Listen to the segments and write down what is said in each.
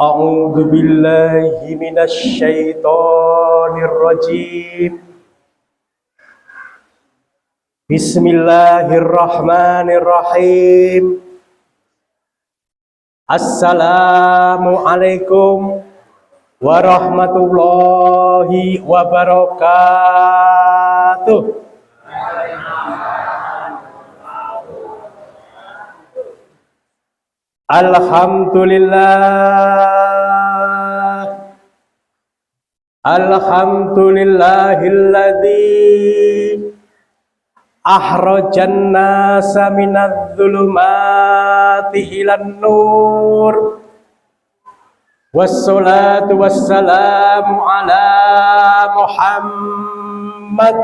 A'udzu billahi minasy syaithanir rajim. Bismillahirrahmanirrahim. Assalamualaikum warahmatullahi wabarakatuh. Alhamdulillahilladzi ahrajan nasa minadz zulumati ilan nur. Wassalatu wassalamu ala Muhammad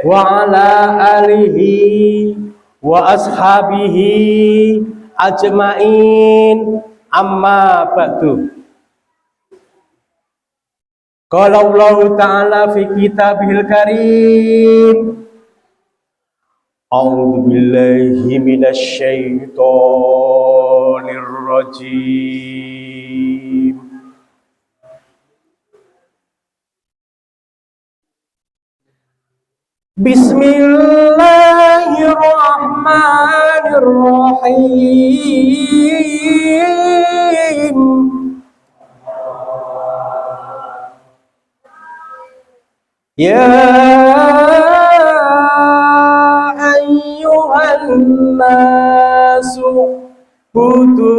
wa ala alihi wa ashabihi ajmain, amma ba'du. Qala Allah ta'ala fi kitabil karim, a'udzu billahi minasy syaithanir rajim. Bismillahirrahmanirrahim. Ya ayyuhan nasu budu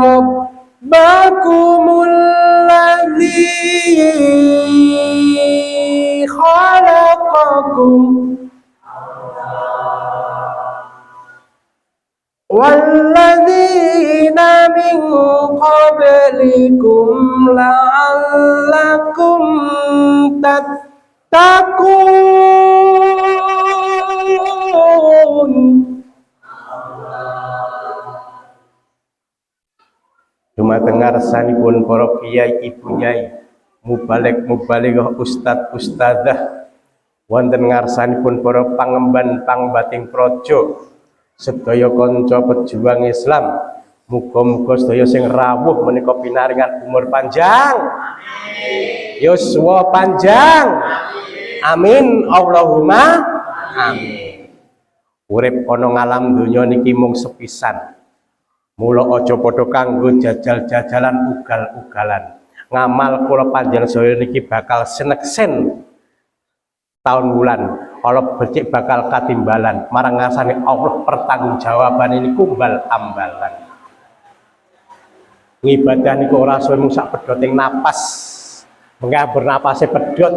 rabbakumul ladzi khalaqakum walladzina min qablikum la'allakum tattaqun. Dumateng ngarsanipun para kiai, ibu nyai, mubaligh ustad ustadzah, wonten ngarsanipun para pangemban pangbating praja, sedaya kanca pejuang Islam, muga-muga sedaya sing rawuh menika pinaringan umur panjang, yuswa panjang, amin Allahumma amin. Urip ana ngalam donya niki mung sepisan, mula aja padha kanggo jajal-jajalan ugal-ugalan. Ngamal kula panjenengan saya niki bakal seneksen tahun bulan, Allah becik bakal katimbalan marang ngasane Allah, pertanggungjawaban ini kumbal ambalan. Ngibadah niku ora suwe mung sak pedoting napas, mengke bernapase pedhot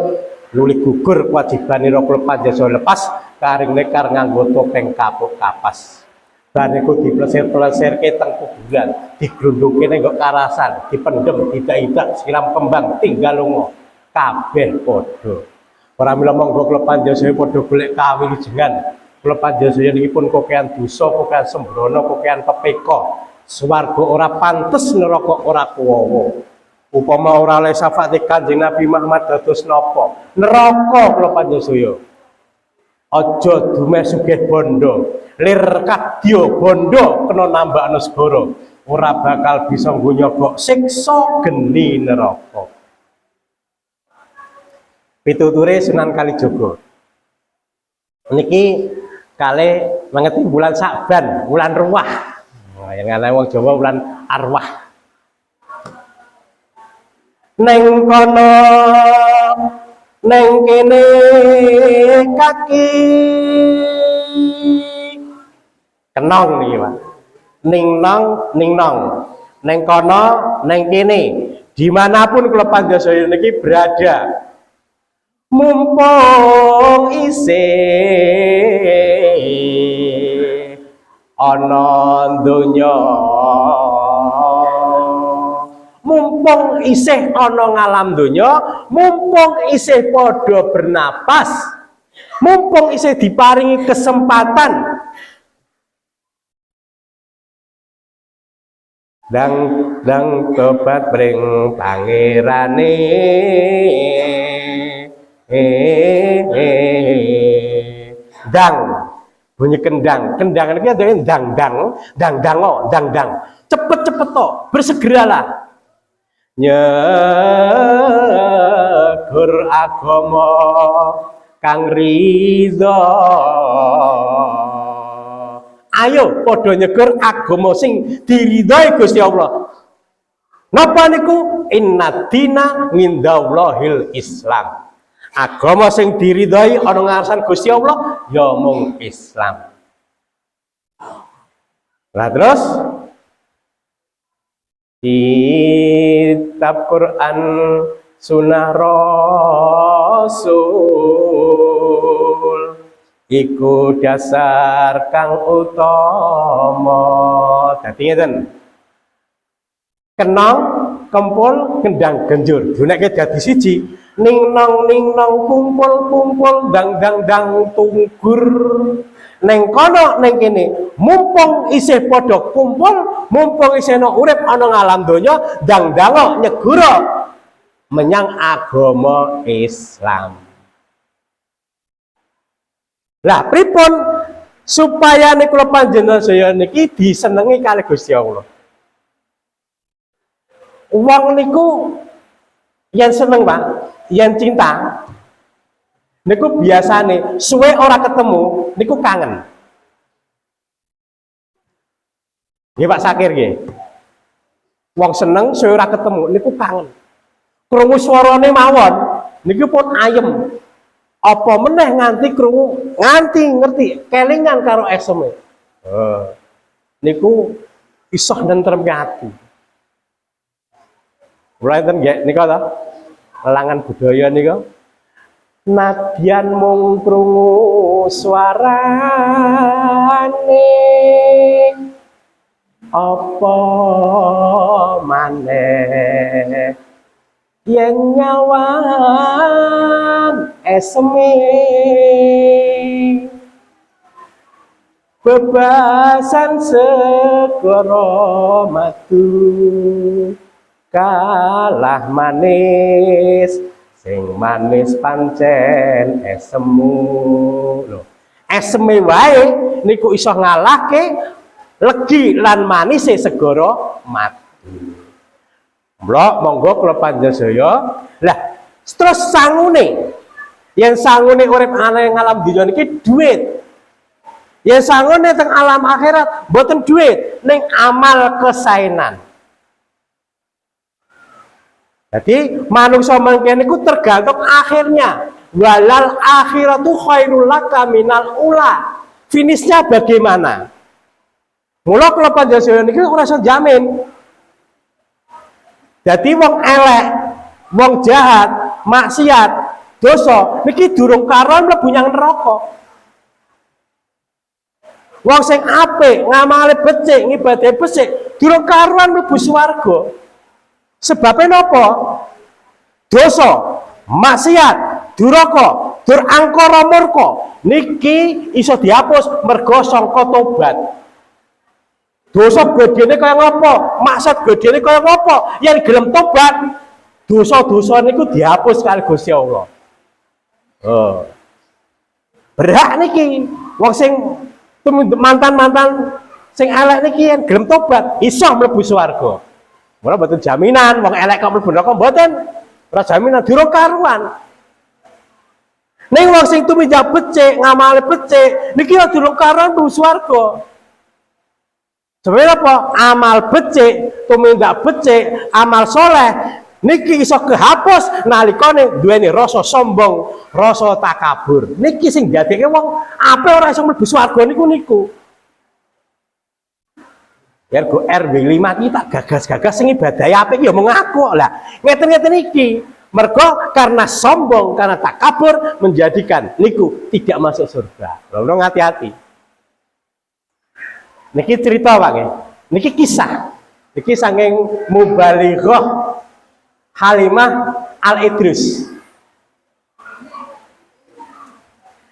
luli gugur kewajibanira kula panjenengan lepas karing nekar nganggo topeng kapuk kapas. Bar niku diplesir-plesirke teng kuburan, digrunduke ning nggo karasan, dipendhem, didak-idak siram kembang tinggal lunga kabeh padha. Para mila monggo kula panjenengan padha golek kawilujengan. Kula panjenengan niki pun kokean dosa, kokean sembrono, kokean pepeka. Swarga ora pantes, neraka ora kuwawa. Upama ora oleh syafaat Kanjeng Nabi Muhammad dados napa? Neraka kula panjenengan. Aja dumeh sugih bondo, lir kadya bondo kena nambakno segara. Ora bakal bisa nggo nyogok siksa geni neraka. Pituture Sunan Kalijaga niki kali mengeti bulan Sa'ban, bulan ruwah. Nah, yang ngene wong Jawa bulan arwah. Neng kono neng kene kaki kenong niki Pak. Ning nong neng kono neng kene, dimanapun kula panjenengan niki berada, mumpung isih ana donya, mumpung isih ana ngalam donya, mumpung isih padha bernapas, mumpung isih diparingi kesempatan, Dang dang tobat bring pangerane dang bunyi kendang kendang ini ada dang dang dang dang oh dang dang cepet cepet toh bersegeralah nyegur agama kang ridho ayo padha nyegur agama sing diridhoi Gusti Allah. Napa niku? Inna dina ngindallahil Islam. Agama sing diridhoi ana ngarsan Gusti Allah ya mung Islam. Lah terus kitab Quran Sunnah Rasul iku dasar kang utama. Dadi ngeten. Kenong, kempul, kendang, genjur. Dunekke dadi siji. Ning nong kumpul kumpul dang dang dang tunggur. Neng kono neng kene mumpung isih padha kumpul, mumpung isih ana urip ana ngalam donya, dang dango nyegura menyang agama Islam. Lah pripun supaya niku panjenengan saya niki disenengi kalih Gusti Allah. Wong niku yang seneng Pak, yang cinta niku biasane suwe ora ketemu niku kangen. Nggih Pak Sakir nggih. Wong seneng suwe ora ketemu niku kangen. Krungu swarane mawon niku pun ayem. Apa meneh nganti krungu, nganti ngerti kelingan karo eseme. Niku iso nentremke ati. Mulai ten nggih nika ta. Lelangan budaya nika. Nadyan mung krungu swarane apa maneh yen nyawang esme bebasan segara madu kalah manis sing manis pancen esemu lho eseme wae niku iso ngalahke legi lan manis segara madu. Mlok monggo kula panjenengan lah terus sangune yen sangune urip ana ing alam dunya niki duit yen sangune teng alam akhirat mboten duit ning amal kesaenan. Jadi manusia mangkene niku tergantung akhirnya walal akhiratu khairul laka minal ula. Finishnya bagaimana? Mula kula panjenengan niki ora iso jamin. Jadi wong elek, wong jahat, maksiat, dosa niki durung karuan mlebu nyang neraka. Wong sing apik, ngamale becik, ngibadahe becik, durung karuan mlebu swarga. Sebabnya napa? Dosa, maksiat, duraka, durangkara murka niki iso dihapus mergo sangka tobat. Dosa gedene kaya ngopo? Maksud gedene kaya ngopo? Yen gelem tobat, dosa-dosa niku dihapus kali Gusti Allah. Berhak niki wong sing mantan-mantan sing elek niki yen gelem tobat iso mlebu swarga. Mula mboten jaminan wong elek kok mlebu neraka mboten. Ora jaminan durung karuan. Ning wong sing tumindak becik, ngamale becik niki durung karuan mlebu swarga. Sebenarnya apa? Amal becik, tumindak becik, amal soleh niki iso kehapus nalikane duweni rasa sombong, rasa takabur. Niki sing dadekake wong ape ora iso mlebu swarga niku. Ergo RW 5 kita gagas-gagas sing ibadahe apik ya mung aku lah. Ngeten-ngeten iki. Mergo karena sombong, karena takabur menjadikan niku tidak masuk surga. Lho hati-hati. Niki cerita Pak nggih. Niki kisah. Niki saking mubalighah Halimah Al-Idris.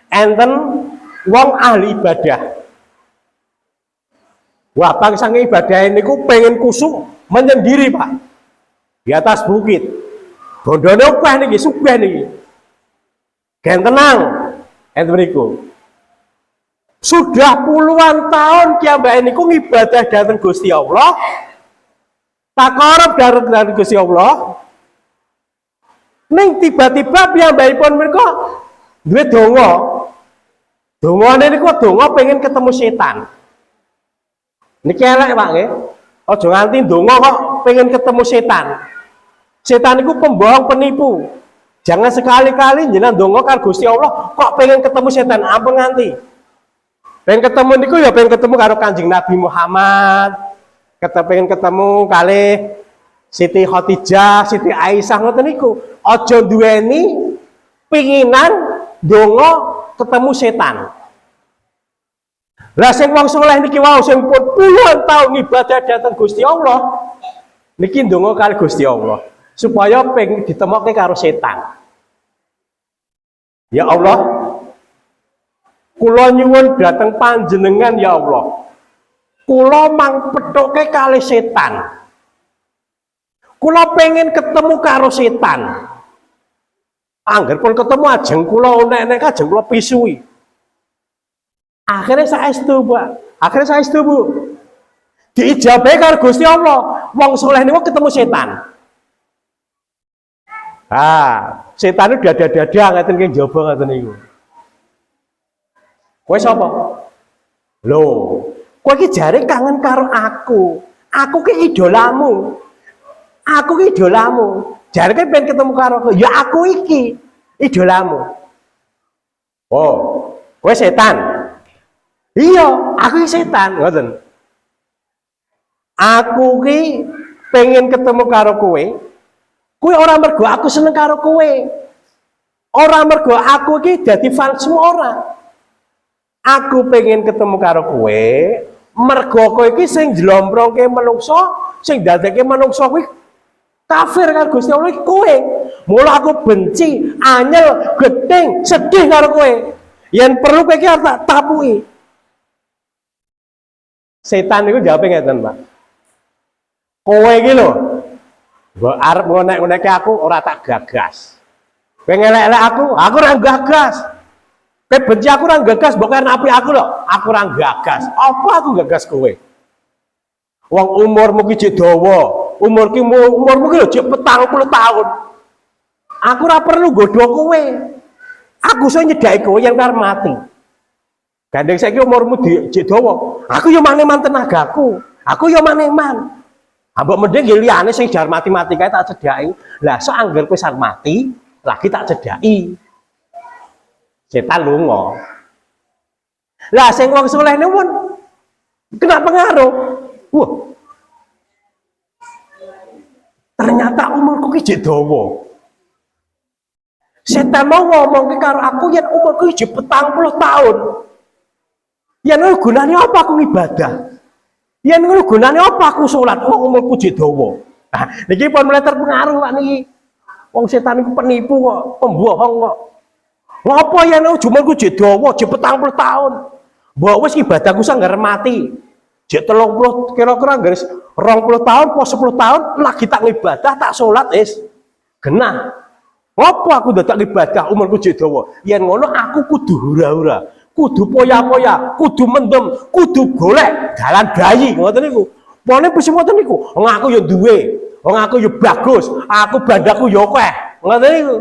Enten wong ahli ibadah. Wah, bangsa ibadah ini ku pengen kusuk menyendiri, Pak. Di atas bukit. Bondone opah niki, sugih niki. Gen tenang. Enten mriku. Sudah puluhan tahun kiambak niku ngibadah dhateng Gusti Allah. Takarep dhateng Gusti Allah. Ning tiba-tiba piyambakipun menika duwe donga. Dongane niku donga pengen ketemu setan. Niki elek, Pak nggih. Aja nganti donga kok pengen ketemu setan. Setan niku pembohong, penipu. Jangan sekali-kali jenengan donga karo Gusti Allah kok pengen ketemu setan, ampun nganti. Pengen ketemu niku ya pengen ketemu karo Kanjeng Nabi Muhammad. Pengen ketemu kali Siti Khadijah, Siti Aisyah ngoten niku. Aja duweni pinginan donga ketemu setan. Lah sing wong saleh niki wau sing pun puluhan tahun ibadah dhateng Gusti Allah niki ndonga kali Gusti Allah supaya pengen ditemokke karo setan. Ya Allah, kula nyuwun dhateng panjenengan ya Allah. Kula mang pethuke kali setan. Kula pengen ketemu karo setan. Angger pun ketemu ajeng kula nek ajeng kula pisui. Akhirnya saestu, Bu. Akhirnya saestu, Bu. Diijabahi karo Gusti Allah. Wong saleh niku ketemu setan. Setan itu dada-dada ngaten ki njaba ngaten niku. Kowe sapa? Lho, kowe iki jare kangen karo aku. Aku ki idolamu. Aku ki idolamu. Jare kowe pengen ketemu karo aku. Ya aku iki idolamu. Oh, kowe setan. Iya, aku ki setan, ngoten. Aku ki pengen ketemu karo kowe. Kowe ora mergo aku seneng karo kowe. Ora mergo aku ki dadi falsu ora. Aku pengen ketemu karo kowe, mergo kowe iki sing njlomprongke manungsa, sing dadeke manungsa kuwi kafir karo Gusti Allah iki kowe. Mula aku benci, anyel, gething, sedih karo kowe. Yen perlu kowe iki arep tak tapuki. Setan niku jawab ngeten, Pak. Kowe iki lho, mbok arep ngonek-ngonekke aku ora tak gagas. Kowe ngelek-elek aku ora gagas. Kowe benci aku ora gagas, mbok karena apik aku lho, aku ora gagas. Apa aku gagas kowe? Wong umurmu ki jek dawa, umurmu ki lho jek 40 tahun. Aku ora perlu godho kowe. Aku iso nyedhaki kowe yen arep mati. Gandeng saiki umurmu jek dawa, aku yo maneman tenagaku. Aku yo maneman. Mbok mending nggih liyane sing jar mati-mati kae tak cedhaki. Lah sok angger kowe sak mati, lagi tak cedhaki. Setan lunga. Lah sing wong saleh niku kena pengaruh. Wah. Ternyata umurku ki jek dawa. Setan mau ngomong karo aku yen umurku jek 40 tahun. Yen ngono gunane apa aku ibadah? Yen ngono gunane apa aku salat? Wong umurku jek dawa. Nah, niki pun mulai terpengaruh Pak niki. Wong setan iku penipu kok, pembohong kok. Ngapa yen umurku jek dawa, jek 40 tahun? Mbok wis ibadahku sanggar mati. Jek 30 kira-kira garis 20 tahun, po 10 tahun lagi tak ibadah, tak salat wis genah. Apa aku dadak ibadah umurku jek dawa? Yen ngono aku kudu hura-hura, kudu poya-poya, kudu mendem, kudu golek dalan bayi ngoten niku. Pone wis ngoten niku. Wong aku ya duwe, wong aku ya bagus, aku bandaku ya akeh. Ngoten niku.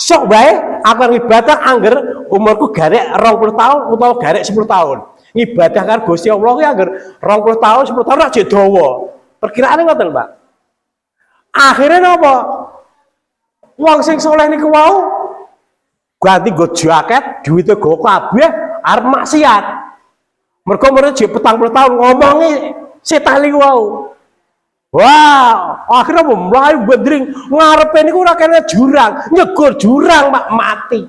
Sok wae aku ibadah angger umurku garek 20 tahun utawa garek 10 tahun. Ibadah karo Gusti Allah ki angger 20 tahun, 10 tahun ra jek dawa. Perkiraane ngoten, Pak. Akhirnya napa? Wong sing saleh niku wau ganti nggo jaket, duwite go kabeh arep maksiat. Mergo umure jek 40 tahun ngomongi setan niku wau. Wah, akhirnya mulai bendring ngarepe niku ora kene jurang, nyegur jurang Pak mati.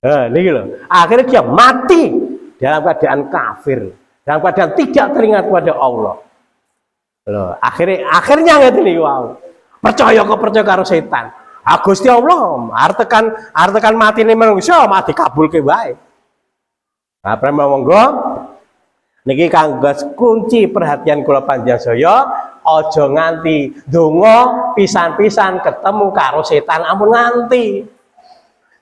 Niki lho, akhirnya dia mati dalam keadaan kafir, dalam keadaan tidak teringat kepada Allah. Loh, akhirnya ngeten niku wau. Percaya karo setan. Gusti Allah arep tekan matine manusia mati kabulke wae. Nah, prema monggo niki kanggo kunci perhatian kula panjenengan saya, aja nganti donga pisan-pisan ketemu karo setan, ampun nganti.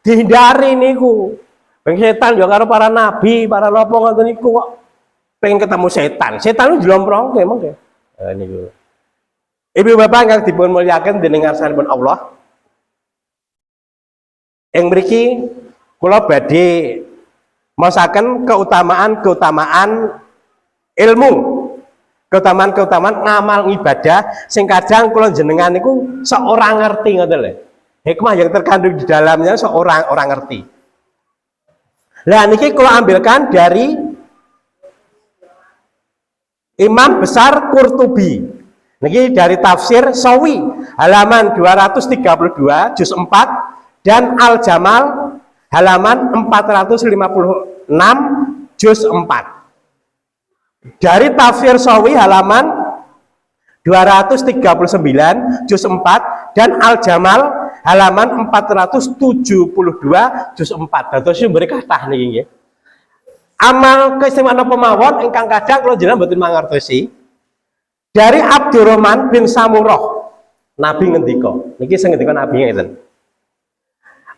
Dihindari niku. Pengen setan yo karo para nabi, para napa ngoten niku kok pengen ketemu setan. Setan itu dilomprongke mengke. Niku. Ibu bapak yang dipun muliakan dening ngarsanipun Allah. Yang mriki kula badhe masaken keutamaan ilmu, keutamaan ngamal ibadah sing kadang kula jenengan niku seorang ngerti ngoten lho. Hikmah yang terkandung di dalamnya seorang orang ngerti. Lah niki kula ambilkan dari Imam Besar Qurtubi. Niki dari tafsir Sawi halaman 232 juz 4 dan Al-Jamal halaman 456 juz 4. Dari tafsir Sawi halaman 239 juz 4 dan Al-Jamal halaman 472 juz 4. Dados sumber kathah niki nggih. Amal keistimewaan apa mawon ingkang kadang kula jenengan mboten mangertosi. Dari Abdurrahman bin Samurah, Nabi ngendika. Niki sing ngendika Nabi ngeten.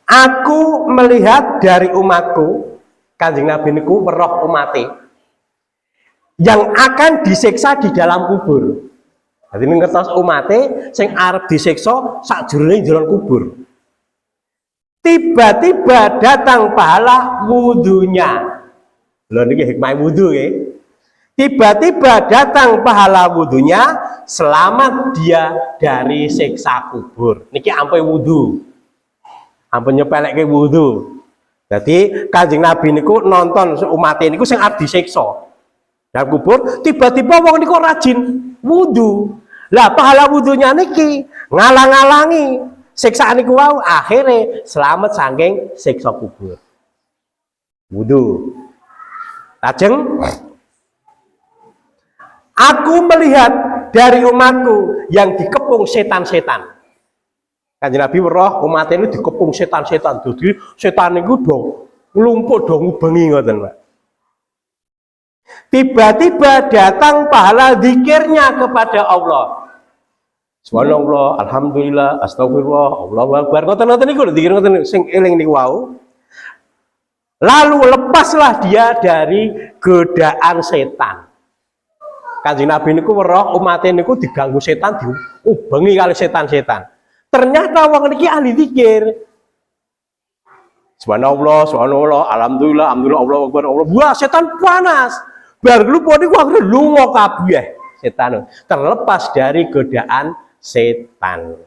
Aku melihat dari umatku, Kanjeng Nabi niku weruh umate yang akan disiksa di dalam kubur. Jadi ngertos umate sing arep disiksa sakjroning jero kubur. Tiba-tiba datang pahala wudunya. Lho niki hikmah wudu nggih. Tiba-tiba datang pahala wudunya, selamat dia dari siksa kubur. Niki ampe wudu. Ampun nyepelekke wudu. Jadi Kanjeng Nabi niku nonton umat niku sing arep disiksa dalam kubur, tiba-tiba wong niku rajin wudu. Lah pahala wudunya niki ngalang-alangi siksaan niku wau, akhirnya selamat saking siksa kubur. Wudu. Lajeng aku melihat dari umatku yang dikepung setan-setan. Kanjeng Nabi weruh umat ini dikepung setan-setan. Jadi setan niku do nglumpuk do ngubengi ngoten, Pak. Tiba-tiba datang pahala zikirnya kepada Allah. Subhanallah, alhamdulillah, astagfirullah, Allahu akbar. Ngoten-ngoten niku zikir ngoten sing eling niku wau. Lalu lepaslah dia dari godaan setan. Kanjeng Nabi niku weruh umat niku diganggu setan, diubengi kali setan-setan. Ternyata wong niki ahli zikir. Subhanallah, subhanallah, alhamdulillah, alhamdulillah, Allahu akbar, Allah. Wah, setan panas. Bar lupa niku akhire lunga kabeh setan. Terlepas dari godaan setan.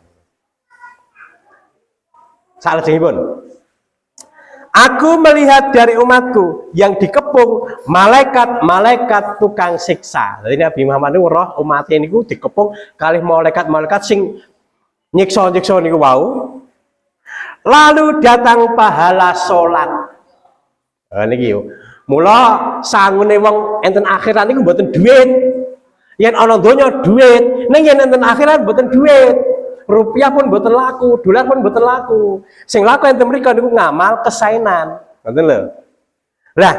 Salajengipun. Aku melihat dari umatku yang dikepung malaikat-malaikat tukang siksa. Jadi Nabi Muhammad niku weruh umat niku dikepung kalih malaikat-malaikat sing nyiksa-nyiksa niku wau. Lalu datang pahala salat. Niki yo. Mula sangune wong enten akhirat niku mboten dhuwit. Yen ana donya dhuwit, ning yen enten akhirat mboten dhuwit. Rupiah pun mboten laku, dolar pun mboten laku. Sing laku enten mriko niku ngamal kesaenan. Ngoten lho. Lah.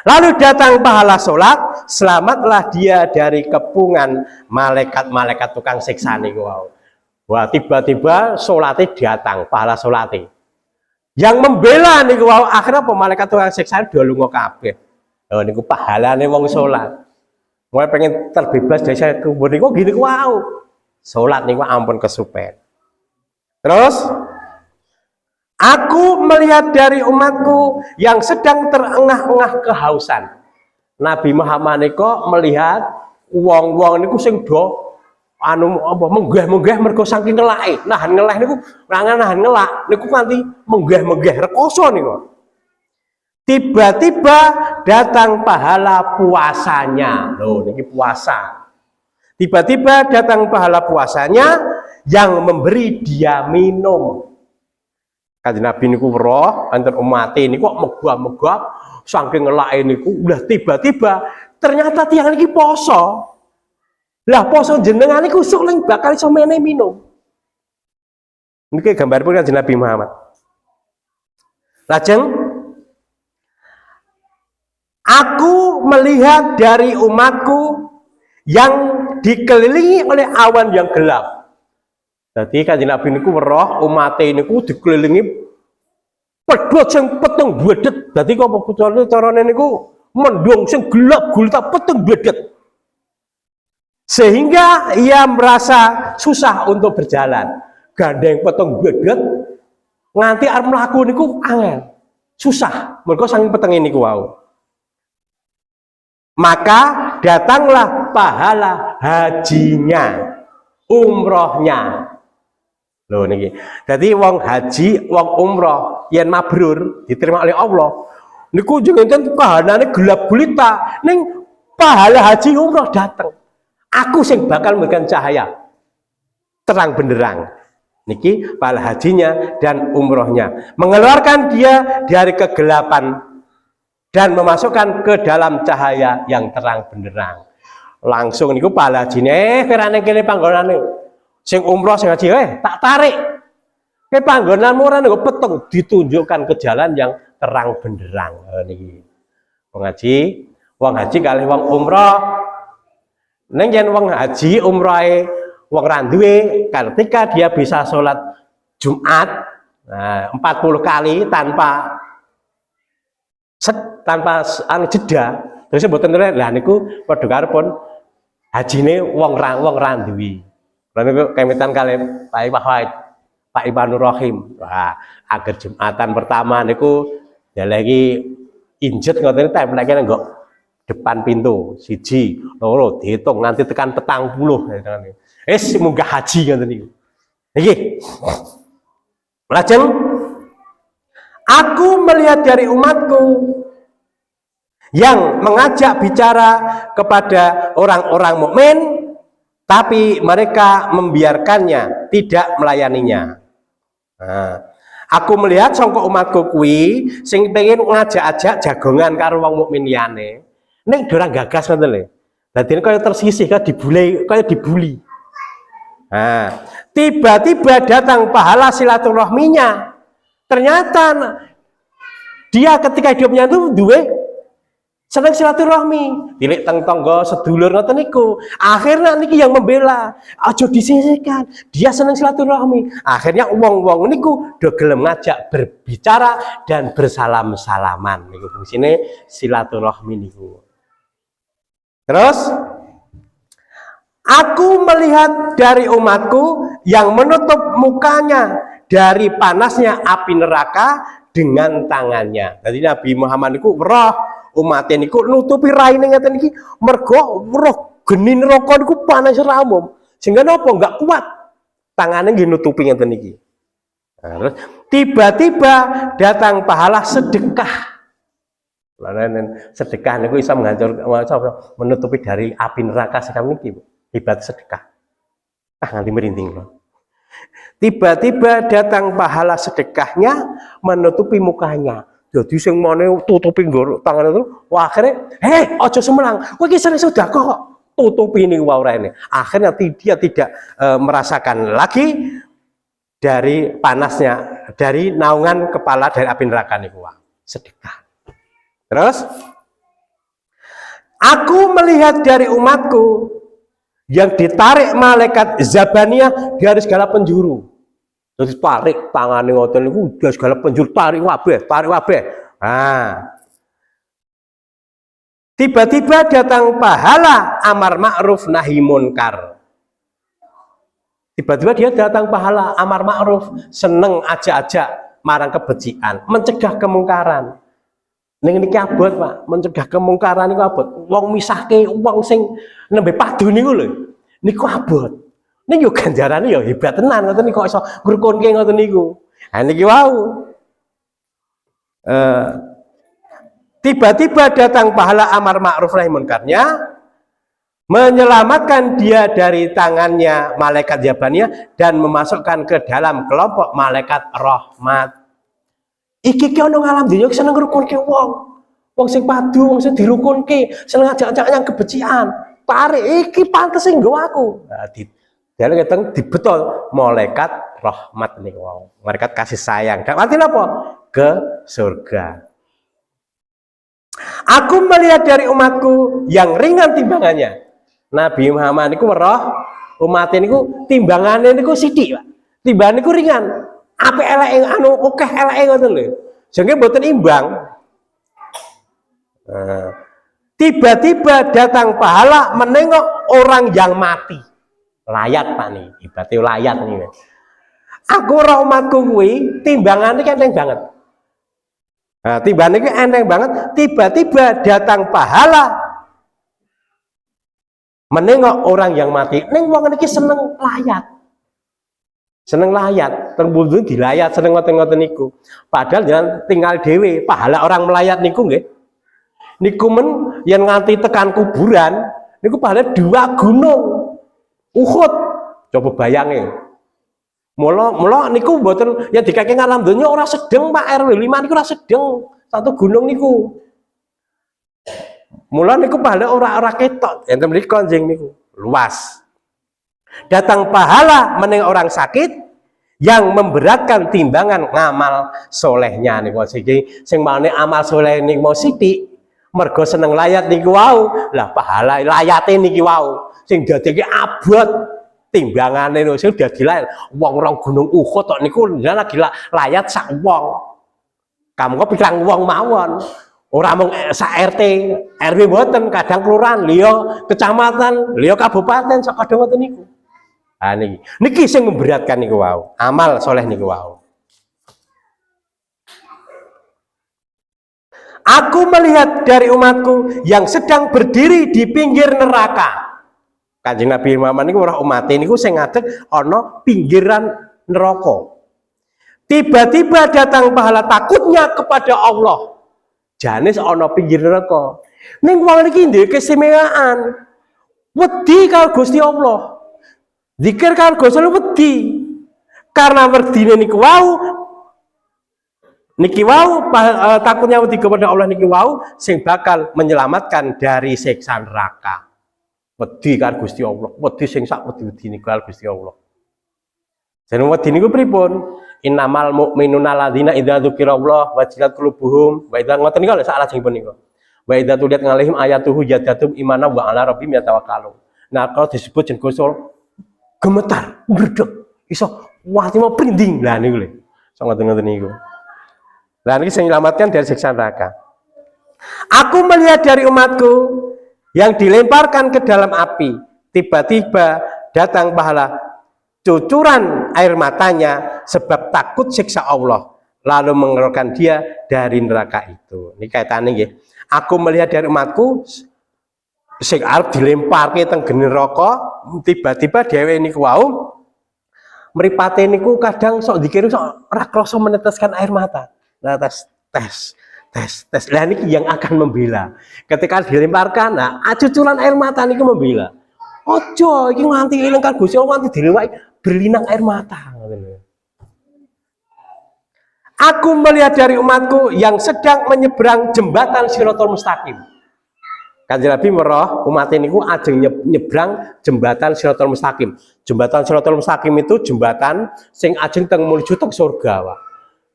Lalu datang pahala salat, selamatlah dia dari kepungan malaikat-malaikat tukang siksa niku wau. Wah, tiba-tiba salate datang, pahala salate. Yang membela niku wau akhirnya malaikat tukang siksa do lunga kabeh. Lho niku pahalane wong salat. Mulai pengen terbebas dari saya kubur niku gini wau. Salat niku ampun kesupen. Terus aku melihat dari umatku yang sedang terengah-engah kehausan. Nabi Muhammad niku melihat wong-wong niku sing do anu apa menggah-menggah mergo saking ngelake. Nahan ngeleh niku nahan ngelak niku nganti menggah-menggah rekoso niku. Tiba-tiba datang pahala puasanya. Loh niki puasa. Tiba-tiba datang pahala puasanya yang memberi dia minum. Kanjeng Nabi niku weruh enten umat niku kok megah-megah saking ngelake niku udah tiba-tiba ternyata tiyang niki poso. Lah poso jenengan niku sok ling bakal iso menehi minum. Niki gambaripun Kanjeng Nabi Muhammad. Lajeng Aku melihat dari umatku yang dikelilingi oleh awan yang gelap. Jadi Kanjeng Nabi niku weruh umat niku dikelilingi pedhot sing peteng bledet. Dadi kok carane niku mendung sing gelap gulita peteng bledet. Sehingga ia merasa susah untuk berjalan. Gandeng peteng bledet nganti arep mlaku niku angel. Susah, mergo saking petenge niku wau. Maka datanglah pahala hajinya, umrohnya. Loh niki. Jadi wong haji, wong umroh yen mabrur diterima oleh Allah. Niku jenengan pahalane gelap gulita, ning pahala haji umroh dateng. Aku sing bakal memberikan cahaya terang benderang. Niki pahala hajinya dan umrohnya, mengeluarkan dia dari kegelapan dan memasukkan ke dalam cahaya yang terang benderang. Langsung niku pahala hajine kerane kene panggonane. Sing umroh sing haji tak tarik. Ke panggonanmu ora niku peteng ditunjukkan ke jalan yang terang benderang. Niki. Wong haji kalih wong umroh. Ning yen wong haji umrohe wong ra duwe, ketika dia bisa sholat Jumat 40 kali tanpa jeda, terus mboten terus lah niku padha karepun hajine wong ra duwe. Lha niku kemitan kali Pak Iwanur Rahim. Wah, agar Jumatan pertama niku lagi injet ngoten templeke nggo depan pintu siji loro dihitung nanti tekan 40 munggah haji ngoten niku. Niki. Lajeng aku melihat dari umatku yang mengajak bicara kepada orang-orang mukmin, tapi mereka membiarkannya, tidak melayaninya. Nah, aku melihat sangka umatku kuwi sing pengen ngajak-ajak jagongan karo wong mukmin liyane. Ning dorang gagas ngoten lho. Dadi kaya tersisih kaya dibuli. Nah, tiba-tiba datang pahala silaturahminya. Ternyata dia ketika hidupnya itu duwe seneng silaturahmi, tilik teng tangga sedulur ngoten niku. Akhirnya niki yang membela, aja disisihkan. Dia seneng silaturahmi. Akhirnya wong-wong niku do gelem ngajak berbicara dan bersalam-salaman. Niku fungsine silaturahmi niku. Terus aku melihat dari umatku yang menutup mukanya dari panasnya api neraka dengan tangannya. Jadi Nabi Muhammad niku weruh umat niku nutupi raine ngeten iki mergo weruh geni neraka niku panas ramum. Sehingga napa enggak kuat tangannya nggih nutupi ngeten iki. Terus tiba-tiba datang pahala sedekah. Sedekah niku bisa menutupi dari api neraka sekam niki, ibarat sedekah. Nganti merinding loh. Tiba-tiba datang pahala sedekahnya menutupi mukanya. Jadi sing mane tutupi nggo tangan itu, wah akhirnya, aja semenang. Kowe iki sering sedekah kok. Tutupi ini waurane. Akhirnya dia tidak merasakan lagi dari panasnya, dari naungan kepala dari api neraka niku. Sedekah. Terus aku melihat dari umatku yang ditarik malaikat Zabaniyah dari segala penjuru. Terus tarik tangannya ngoten niku dari segala penjuru, tarik wabeh. Nah. Tiba-tiba datang pahala amar ma'ruf nahi munkar. Tiba-tiba dia datang pahala amar ma'ruf, seneng ajak-ajak marang kebencian, mencegah kemungkaran. Ning niki abot, Pak, mencegah kemungkaran niku abot. Wong misahke wong sing nembe padu niku lho. Niku abot. Ning yo ganjarane yo hebat tenan ngoten niku kok iso ngrukunke ngoten niku. Ha niki wau. Tiba-tiba datang pahala amar ma'ruf nahi munkarnya, menyelamatkan dia dari tangannya malaikat Zabaniyah dan memasukkan ke dalam kelompok malaikat rahmat. Iki ki ono ngalam dunya seneng ngrukunke wong sing padu, wong sing dirukunke, seneng ajak-ajak yang kebencian. Tarik iki pantes sing nggo aku. Nah, dia keteng dibetol malaikat rahmat niku wau. Malaikat kasih sayang. Dan artinya apa? Ke surga. Aku melihat dari umatku yang ringan timbangannya. Nabi Muhammad niku weruh umat niku timbangannya niku sithik, Pak. Timbangan niku ringan. Apik eleke anu akeh eleke ngoten lho. Sehingga mboten imbang. Tiba-tiba datang pahala menengok orang yang mati. Layat Pak nih, ibaratnya layat nih. Aku ora umatku kuwi timbangannya enteng banget. Nah, timbangannya itu enteng banget. Tiba-tiba datang pahala menengok orang yang mati. Neng wong niki seneng layat. Seneng layat, terbuntu dilayat seneng ngoten-ngoten niku. Padahal jangan tinggal dewe, pahala orang melayat niku nggih. Niku men yang nganti tekan kuburan, niku pahala 2 gunung Uhud. Coba bayangin. Mula niku mboten ya dikake ngalam donya ora sedeng Pak RW 5 niku ora sedeng. 1 gunung niku. Mula niku pahala ora ketok, enten mriku njing niku luas. Datang pahala meneng orang sakit yang memberatkan timbangan ngamal solehnya niku sing maune amal soleh niku mau sithik mergo seneng layat niku wau. Lah pahala layate niki wau sing dadeke abot timbangane niku sing dadi layat wong rong gunung Uhud tok niku lagi layat sak wong. Kamu kok pirang wong mawon. Ora mung sak RT, RW mboten, kadang kelurahan, liya kecamatan, liya kabupaten sak kadang ngoten niku. Ah niki sing memberatkan niku wau. Amal soleh niku wau. Aku melihat dari umatku yang sedang berdiri di pinggir neraka. Kanjeng Nabi Muhammad niku ora umat niku sing ngadeg ana pinggiran neraka. Tiba-tiba datang pahala takutnya kepada Allah. Janis ana pinggir neraka. Ning wong iki duwe keistimewaan. Wedi karo Gusti Allah. Zikir karo Gusti Allah wedi. Karena wedine niku wau takutnya wedi kepada Allah niki wau sing bakal menyelamatkan dari siksa neraka. Wedi karo Gusti Allah. Wedi sing sak wedi-wedi niku karo Gusti Allah. Jeneng wedi niku pripun? Innamal mu'minuna alladzina idza dzukirallah wajilat qulubuhum wa idza ngoten niku lho sak lajengipun niku. Wa idza tuliyat alaihim ayatuhu yadatum imana wa ala rabbihim yatawakkalun. Nah, kalau disebut jeneng Gusti Allah gemetar, berdek, iso wati mau prinding. Lah niku lho. Sok ngoten-ngoten niku. Lah niki sing nyelamatkan dari siksa neraka. Aku melihat dari umatku yang dilemparkan ke dalam api, tiba-tiba datang pahala cucuran air matanya sebab takut siksa Allah lalu mengeluarkan dia dari neraka itu. Ini kaitannya nggih. Aku melihat dari umatku sing arep dilemparke teng geni neraka tiba-tiba dhewe niku wau mripate niku kadang sok dikira sok ora krasa meneteskan air mata. Nah, tes. Lah niki yang akan membela. Ketika dilemparkan, nah cucuran air mata niku membela. Ojo iki nganti eling karo Gusti Allah nganti dilewaki berlinang air mata. Aku melihat dari umatku yang sedang menyeberang jembatan Shirathul Mustaqim. Kanjeng Nabi meroh umat niku ajeng nyebrang jembatan Shirathul Mustaqim. Jembatan Shirathul Mustaqim itu jembatan sing ajeng teng menuju teng surga, Pak.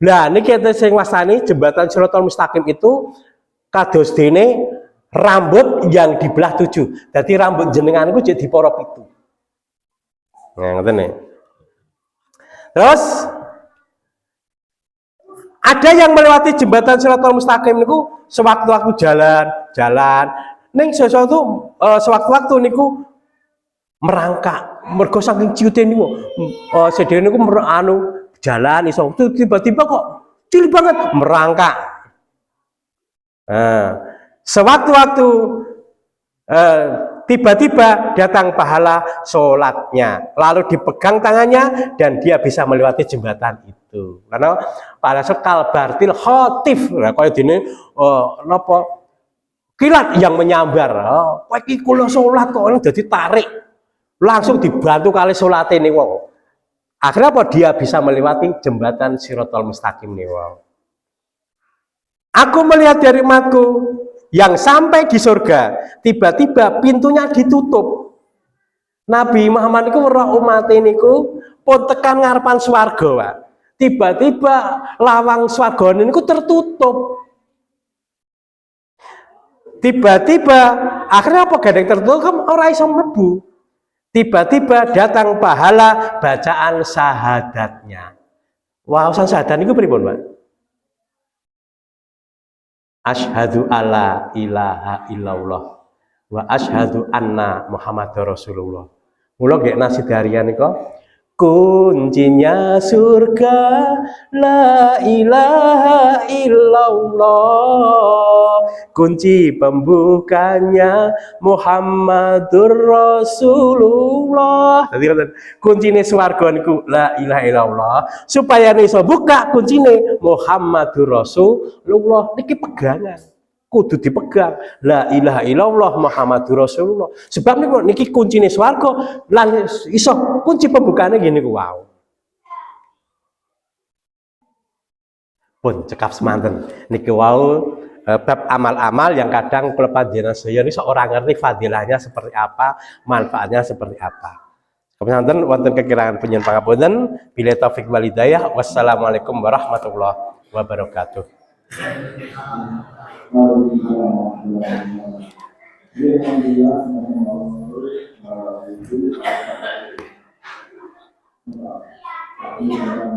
Lah niki enten sing wastani jembatan Shirathul Mustaqim itu kados dene rambut yang dibelah 7. Jadi rambut jenengan itu jadi porop itu. Nah, ngoten nih. Terus ada yang melewati jembatan Shirathul Mustaqim niku sewaktu-waktu jalan. Ning sesuatu sewaktu-waktu niku merangkak. Mergo saking ciute niku sedene niku jalan iso tiba-tiba kok cilik banget merangkak. Sewaktu-waktu tiba-tiba datang pahala sholatnya, lalu dipegang tangannya dan dia bisa melewati jembatan itu. Karena pada sekal bartil khotif, kayak gini, nopo kilat yang menyambar. Iki kula sholat kok orang jadi tarik, langsung dibantu kali sholat ini. Wow. Akhirnya apa dia bisa melewati jembatan Shirathul Mustaqim nih. Wow. Aku melihat dari umatku yang sampai di surga, tiba-tiba pintunya ditutup. Nabi Muhammad niku weruh umat niku pun tekan ngarepan swarga, Pak. Tiba-tiba lawang swarga niku tertutup. Tiba-tiba akhirnya apa gading tertutup kan ora iso mlebu. Tiba-tiba datang pahala bacaan syahadatnya. Wawasan syahadat niku pripun, Pak? Asyhadu alla ilaha illallah wa asyhadu anna Muhammadar Rasulullah. Mula nggih nasidarian niku kuncinya surga la ilaha illallah, kunci pembukanya Muhammadur Rasulullah. Jadi kuncine swarga niku la ilaha illallah, supaya iso buka kuncine Muhammadur Rasulullah niki pegangan. Kudu dipegang la ilaha illallah Muhammadur Rasulullah. Sebab niki kuncine swarga lan iso kunci pembukane gini ku wow. Pun cekap semanten niki wow bab amal-amal yang kadang kula panjenengan saya ini seorang ngerti fadilahnya seperti apa, manfaatnya seperti apa. Kemudian wonten kekirangan penyen pangapunten, bila taufik wal hidayah. Wassalamualaikum warahmatullahi wabarakatuh. Alhamdulillah.